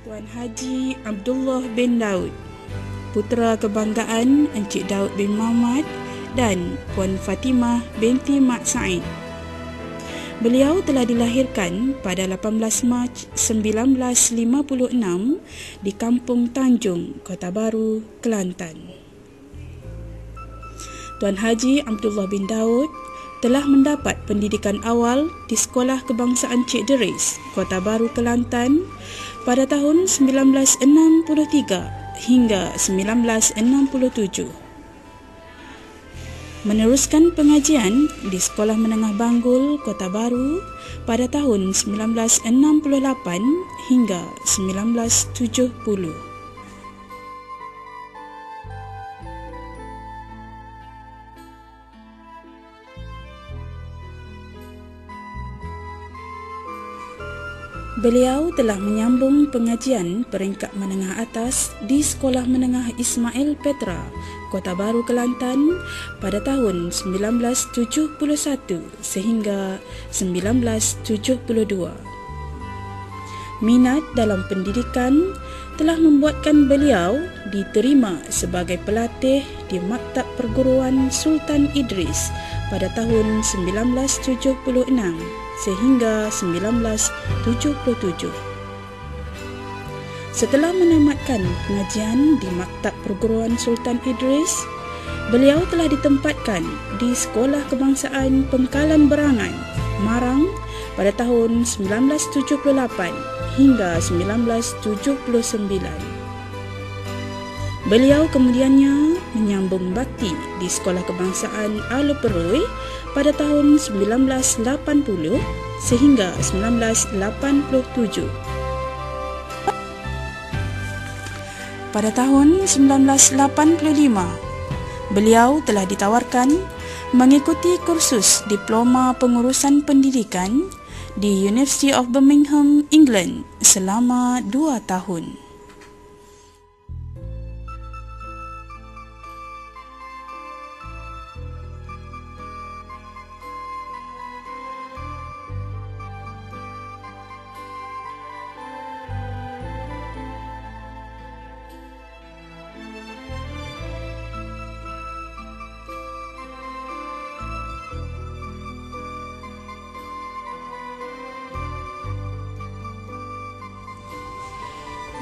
Tuan Haji Abdullah bin Daud, putera kebanggaan Encik Daud bin Muhammad dan Puan Fatimah binti Mak Said. Beliau telah dilahirkan pada 18 Mac 1956 di Kampung Tanjung, Kota Baru, Kelantan. Tuan Haji Abdullah bin Daud telah mendapat pendidikan awal di Sekolah Kebangsaan Cik Deris, Kota Baru, Kelantan pada tahun 1963 hingga 1967. Meneruskan pengajian di Sekolah Menengah Banggul, Kota Baru pada tahun 1968 hingga 1970. Beliau telah menyambung pengajian peringkat menengah atas di Sekolah Menengah Ismail Petra, Kota Baru, Kelantan pada tahun 1971 sehingga 1972. Minat dalam pendidikan telah membuatkan beliau diterima sebagai pelatih di Maktab Perguruan Sultan Idris pada tahun 1976 sehingga 1977. Setelah menamatkan pengajian di Maktab Perguruan Sultan Idris, beliau telah ditempatkan di Sekolah Kebangsaan Pengkalan Berangan, Marang pada tahun 1978 hingga 1979. Beliau kemudiannya menyambung bakti di Sekolah Kebangsaan Aluperui pada tahun 1980 sehingga 1987. Pada tahun 1985, beliau telah ditawarkan mengikuti kursus Diploma Pengurusan Pendidikan di University of Birmingham, England selama 2 tahun.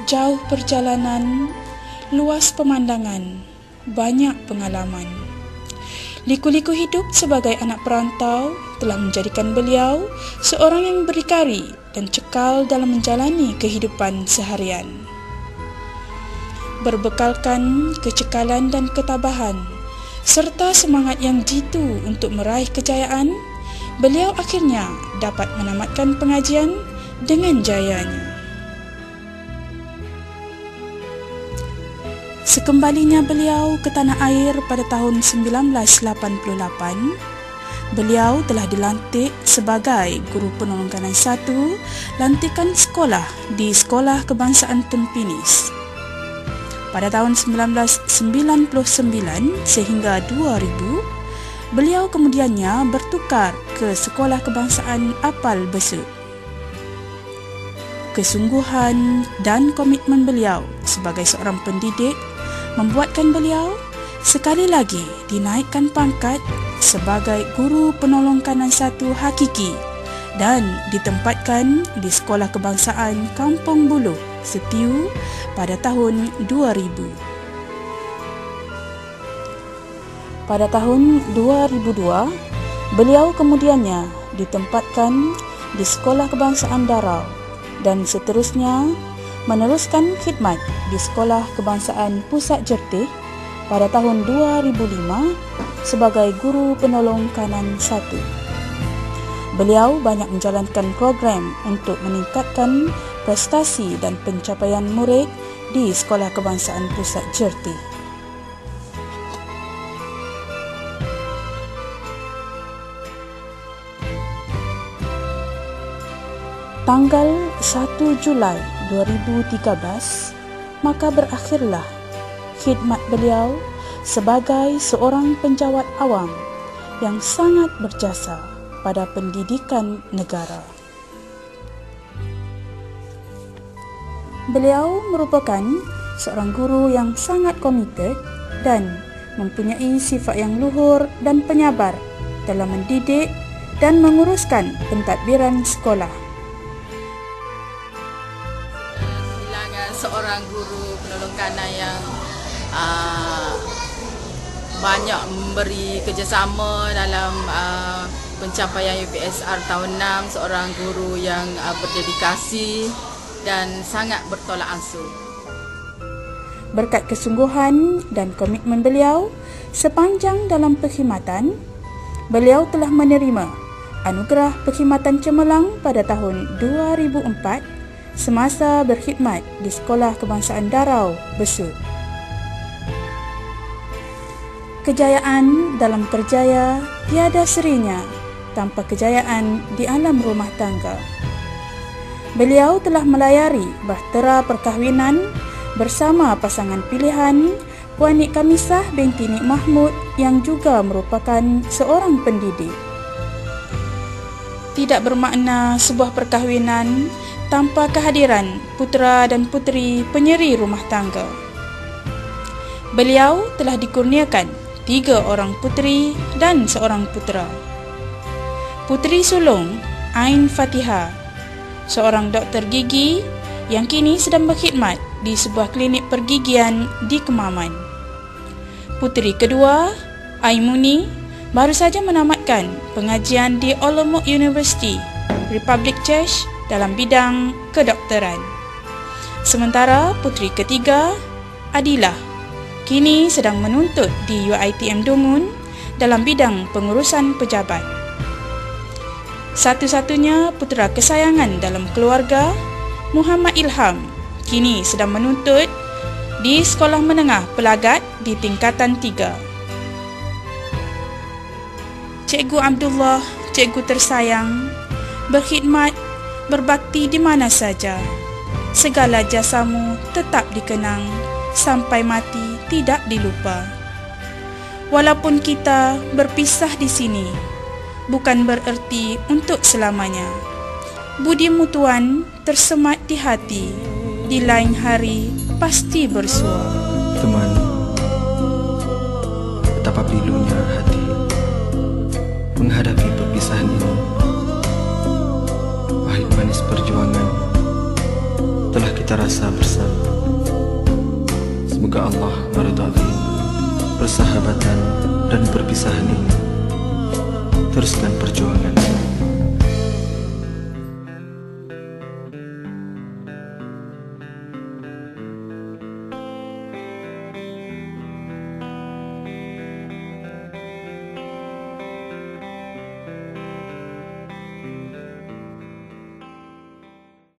Jauh perjalanan, luas pemandangan, banyak pengalaman. Liku-liku hidup sebagai anak perantau telah menjadikan beliau seorang yang berdikari dan cekal dalam menjalani kehidupan seharian. Berbekalkan kecekalan dan ketabahan serta semangat yang jitu untuk meraih kejayaan, beliau akhirnya dapat menamatkan pengajian dengan jayanya. Sekembalinya beliau ke tanah air pada tahun 1988, beliau telah dilantik sebagai Guru Penolong Kanan 1 lantikan sekolah di Sekolah Kebangsaan Tempinis. Pada tahun 1999 sehingga 2000, beliau kemudiannya bertukar ke Sekolah Kebangsaan Apal Besut. Kesungguhan dan komitmen beliau sebagai seorang pendidik membuatkan beliau sekali lagi dinaikkan pangkat sebagai Guru Penolong Kanan 1 hakiki dan ditempatkan di Sekolah Kebangsaan Kampung Buluh, Setiu pada tahun 2000. Pada tahun 2002, beliau kemudiannya ditempatkan di Sekolah Kebangsaan Darau dan seterusnya meneruskan khidmat di Sekolah Kebangsaan Pusat Jertih pada tahun 2005 sebagai Guru Penolong Kanan 1. Beliau banyak menjalankan program untuk meningkatkan prestasi dan pencapaian murid di Sekolah Kebangsaan Pusat Jertih. Tanggal 1 Julai 2013, maka berakhirlah khidmat beliau sebagai seorang penjawat awam yang sangat berjasa pada pendidikan negara. Beliau merupakan seorang guru yang sangat komited dan mempunyai sifat yang luhur dan penyabar dalam mendidik dan menguruskan pentadbiran sekolah. Kehilangan seorang guru penolong kanan yang banyak memberi kerjasama dalam pencapaian UPSR tahun 6, seorang guru yang berdedikasi dan sangat bertolak ansur. Berkat kesungguhan dan komitmen beliau sepanjang dalam perkhidmatan, beliau telah menerima anugerah perkhidmatan cemerlang pada tahun 2004 semasa berkhidmat di Sekolah Kebangsaan Darau, Besut. Kejayaan dalam kerjaya tiada serinya tanpa kejayaan di alam rumah tangga. Beliau telah melayari bahtera perkahwinan bersama pasangan pilihan Puan Nik Kamisah binti Nik Mahmud yang juga merupakan seorang pendidik. Tidak bermakna sebuah perkahwinan tanpa kehadiran putera dan puteri penyeri rumah tangga. Beliau telah dikurniakan 3 orang puteri dan seorang putera. Puteri sulung Ain Fatihah, seorang doktor gigi yang kini sedang berkhidmat di sebuah klinik pergigian di Kemaman. Puteri kedua, Aimuni, baru saja menamatkan pengajian di Olomouc University, Republic Church dalam bidang kedokteran. Sementara puteri ketiga, Adilah, kini sedang menuntut di UiTM Dungun dalam bidang pengurusan pejabat. Satu-satunya putera kesayangan dalam keluarga, Muhammad Ilham, kini sedang menuntut di Sekolah Menengah Pelagat di tingkatan 3. Cikgu Abdullah, cikgu tersayang, berkhidmat, berbakti di mana saja. Segala jasamu tetap dikenang, sampai mati tidak dilupa. Walaupun kita berpisah di sini, bukan bererti untuk selamanya. Budimu Tuan tersemat di hati, di lain hari pasti bersua. Teman, betapa pilunya hati menghadapi perpisahan ini. Pahit manis perjuangan telah kita rasa bersama. Semoga Allah meridai persahabatan dan perpisahan ini. Teruskan perjuangan.